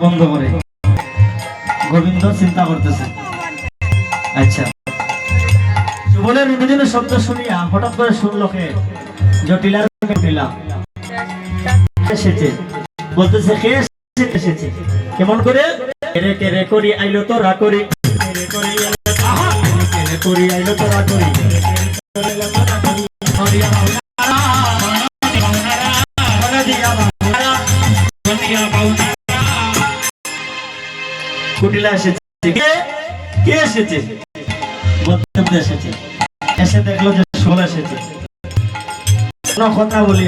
বন্ধ করে গোবিন্দ চিন্তা করতেছে। আচ্ছা, সুবলের রুনুঝুনু শব্দ শুনিয়া হঠাৎ করে শুনলো কে? জটিলার জটিলা এসেছে, বলতেছে কে এসেছে? কেমন করে? কেরে কেরে করি আইলো তো রা করি, কেরে করি কেরে করি আইলো তো রা করি, কুটিলা এসেছে। কে এসেছে? বলতে এসেছে। এসে দেখলো যে সুবল এসেছে। কোনো কথা বলি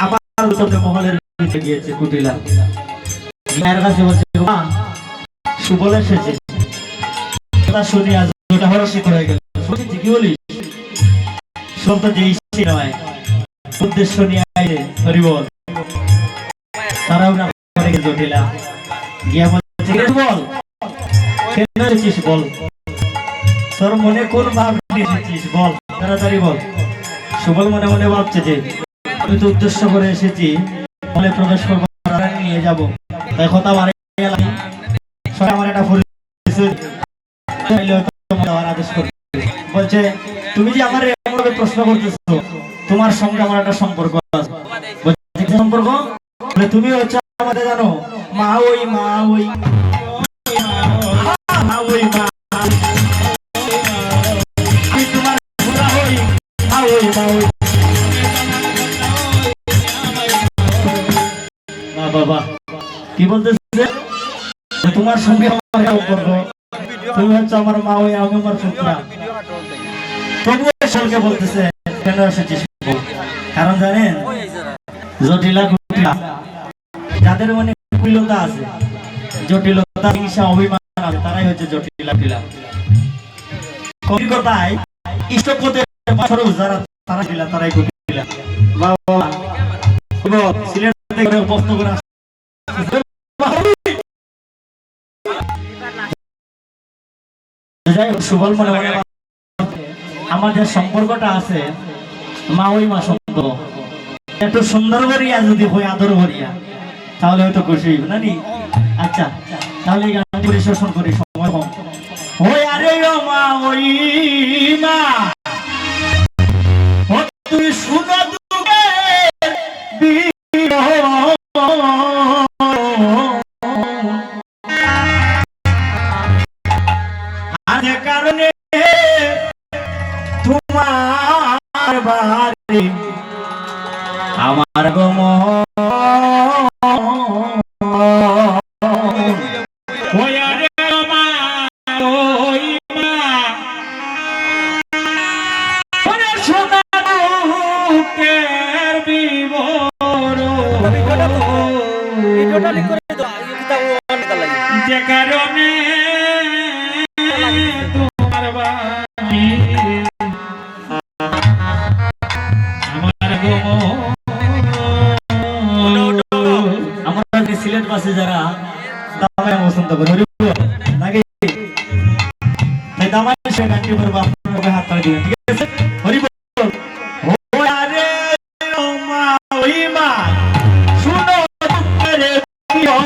আবার উত্তরে মহলের ভিতরে গিয়েছে কুটিলা। মায়ের কাছে বলছে মা সুবল এসেছে। কথা শুনি আজ ওটা হরসিত হয়ে গেল। শুনেছি কি বলিস? সুবল তো যে ইচ্ছে নয়, উদ্দেশ্য নিয়ে আইরে হরি বল। তারাও না করে গেল জটিলা গিয়া বলছে বল কেন এসেছিস বল, তোর মনে কোন ভাব নিয়ে এসেছিস বল, তাড়াতাড়ি বল। সুবল মনে মনে ভাবছে যে আমি তো উদ্দেশ্য করে এসেছি বলে প্রবেশ করবো, নিয়ে যাবো, তাই কথা মারে গেলাম। আমার একটা আদেশ করবে বলছে তুমি যে আমার এমনভাবে প্রশ্ন করতেছো, তোমার সঙ্গে আমার একটা সম্পর্ক আছে। সম্পর্ক তুমি হচ্ছে আমাদের জানো মা ওই মা ওই মা ওই মা, আমি তোমার ঘোড়া হই মা ওই মা ওই। বাবা কি বলতেছে? তোমার সঙ্গে আমার সম্পর্ক, তুমি হচ্ছে আমার মা ওই আমি আমার পুত্রা। তবুও সরকে বলতেছে কেন এসেছিস? কারণ জানেন জটিলা কুটিলা যাদের মনে কুটিলতা আছে, জটিলতা হিংসা অভিমান আছে, তারাই হচ্ছে জটিলা কুটিলা। কবির কথায় ইষ্টপদের যারা তারা ছিল তারাই কুটিলা। বাবা সিলেট থেকে প্রশ্ন করে সুবল মনে মনে আমাদের সম্পর্কটা আছে মা ওই মা সম্পর্ক, একটু সুন্দর করিয়া যদি হই আদর করিয়া তাহলে হয়তো খুশি হইব নানি। আচ্ছা তাহলে এই গানটি পরিবেশন করি, সময় কম। ওই আরে ও মা ওই মা ও তুই শুনো দুঃখের বিরহ, আজ কারণে তোমার বাড়ি আমার গম যে কারণে তোমার বাড়ি আমার গম। আমরা সিলেট বাসে যারা দামায় পছন্দ করি নাকি দামায় সে গানটি করবো, আপনার হাত তাড়ি দিবেন, ঠিক আছে? হরি বল। ও আরে ও মা ওই মা শুনো দুঃখের বিরহ,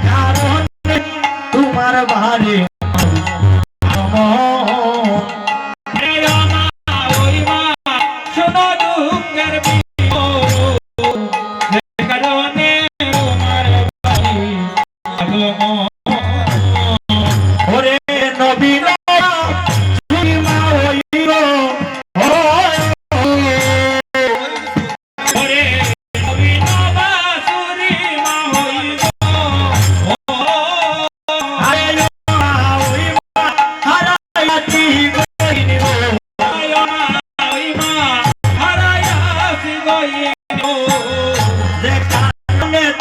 কারণে তোমার বাড়ি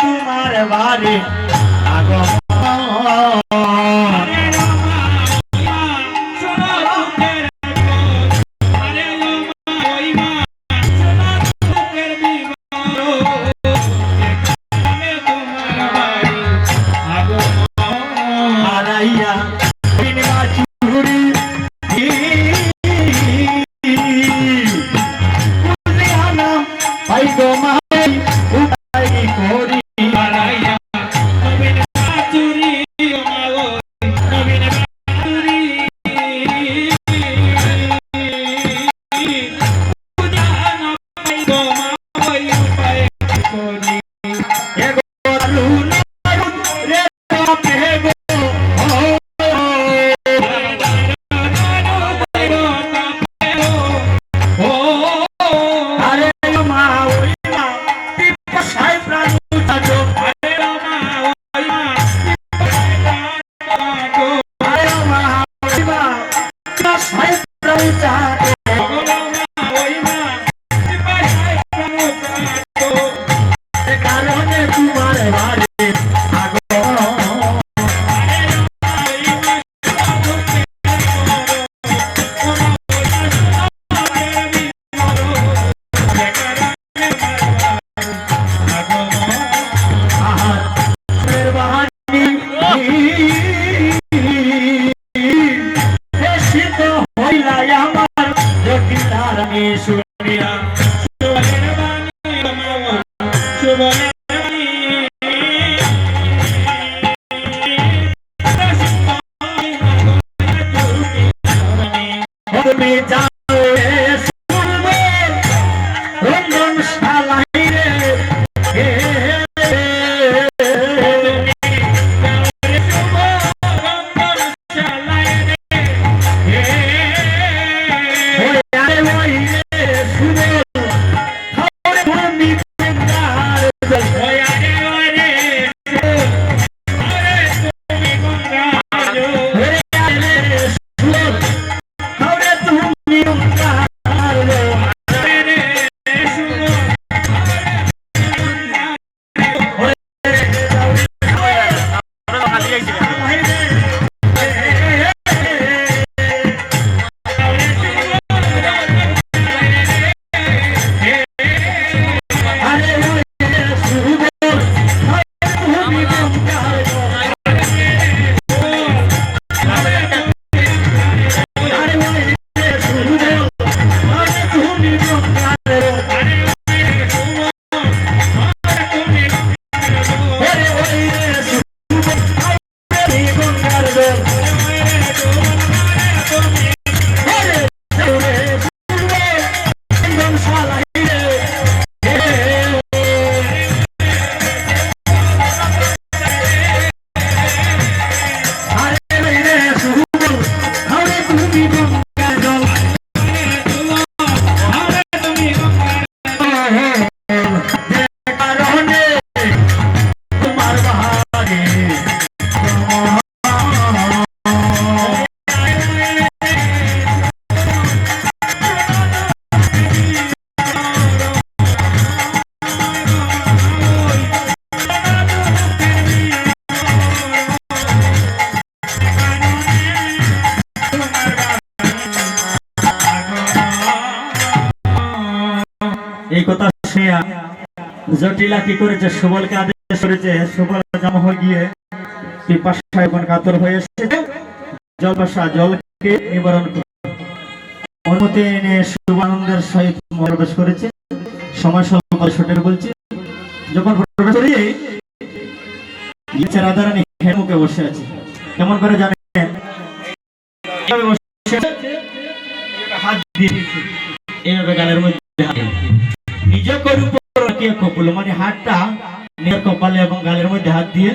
তোমার বাড়ি আগমন। I go my তুমি যাও রঞ্জন শালাই রে এই কথা শুনে জটিলা কি করেছে সুবলকে আদেশ করেছে সুবল জমা হয়ে গিয়ে পিপাসায় এখন কাতর হয়ে এসেছে জলকে নিবারণ করে অনুমতি এনে শুভানন্দের সহিত প্রবেশ করেছে সময় স্বল্প ছোটের বলছে যখন প্রবেশ করি রাধারানী মুখে বসে আছে কেমন করে জানেন হাত দিয়ে এইভাবে গালের মধ্যে নিজ কপাল মানে হাতটা নিজের কপালে এবং গালের মধ্যে হাত দিয়ে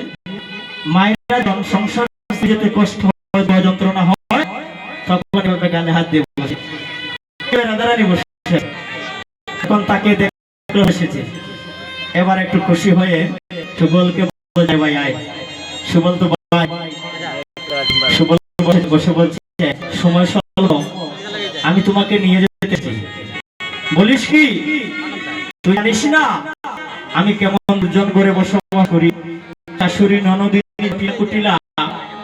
মায়েরা সংসার যেতে কষ্ট হয় যন্ত্রণা হয় তখন গালে হাত দিয়ে বসে রাধারানী বসে এখন তাকে দেখতে এসেছে এবার একটু খুশি হয়ে সুবলকে বলছে ভাই আয় সুবল তো ভাই সুবল বসে বলছে সময় স্বল্প আমি তোমাকে নিয়ে যেতে চাই বলিস কি তুই জানিস না আমি কেমন দুজন করে বসবাস করি শাশুড়ি ননদিনী কুটিলা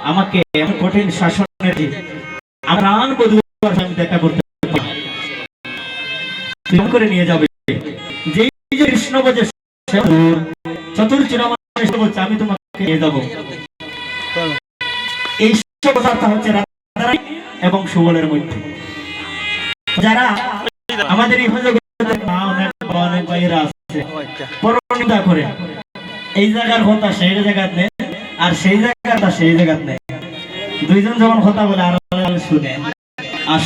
আমাকে এমন কঠিন শাসনে প্রাণ বধূ আমি দেখা করতে করে নিয়ে যাবে যেই যে কৃষ্ণ বলছে চতুর চিরমানে বলছে আমি তোমাকে নিয়ে যাবো এই কথা হচ্ছে রাধারানী এবং সুবলের মধ্যে যারা আমাদের এই অনেক বাইরে আছে পরনিন্দা করে এই জায়গার কথা সেই জায়গাত নেই আর সেই জায়গাটা সেই জায়গাত নেই দুইজন যখন কথা বলে আর শুনে আর